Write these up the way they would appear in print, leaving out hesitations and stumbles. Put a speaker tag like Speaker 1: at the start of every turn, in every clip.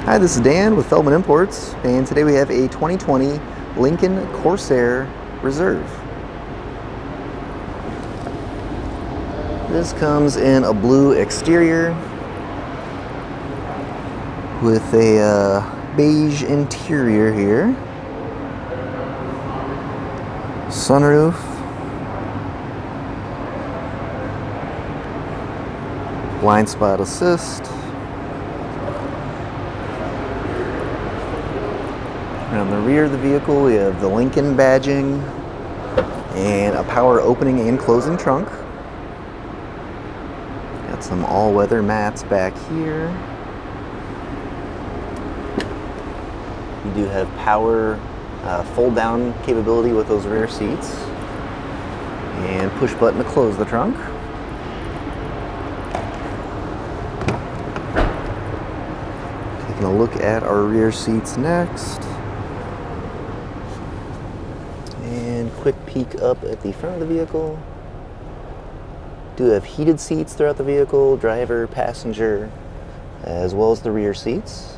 Speaker 1: Hi, this is Dan with Feldmann Imports, and today we have a 2020 Lincoln Corsair Reserve. This comes in a blue exterior with a beige interior here. Sunroof. Blind spot assist. And on the rear of the vehicle, we have the Lincoln badging and a power opening and closing trunk. Got some all-weather mats back here. You do have power fold-down capability with those rear seats. And push button to close the trunk. Taking a look at our rear seats next. And quick peek up at the front of the vehicle. Do have heated seats throughout the vehicle, driver, passenger, as well as the rear seats.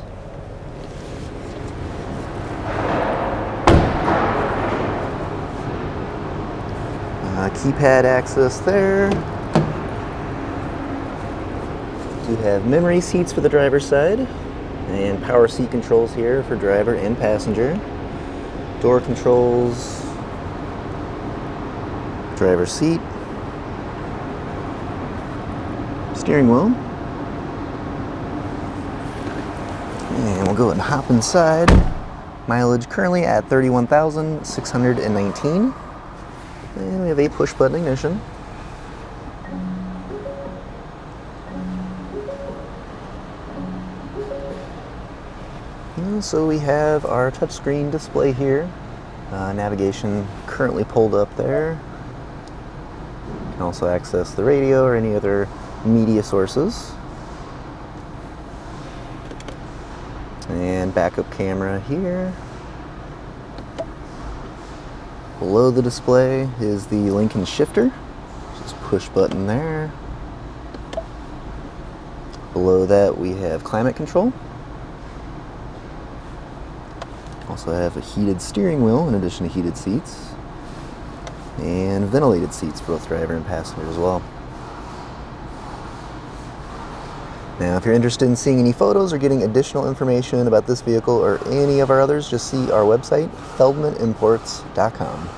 Speaker 1: Keypad access there. Do have memory seats for the driver's side, and power seat controls here for driver and passenger. Door controls, driver's seat, steering wheel, and we'll go ahead and hop inside. Mileage currently at 31,619, and we have a push button ignition. And so we have our touchscreen display here, navigation currently pulled up there. You can also access the radio or any other media sources. And backup camera here. Below the display is the Lincoln shifter. Just push button there. Below that we have climate control. Also have a heated steering wheel in addition to heated seats. And ventilated seats for both driver and passenger as well. Now, if you're interested in seeing any photos or getting additional information about this vehicle or any of our others, just see our website, feldmannimports.com.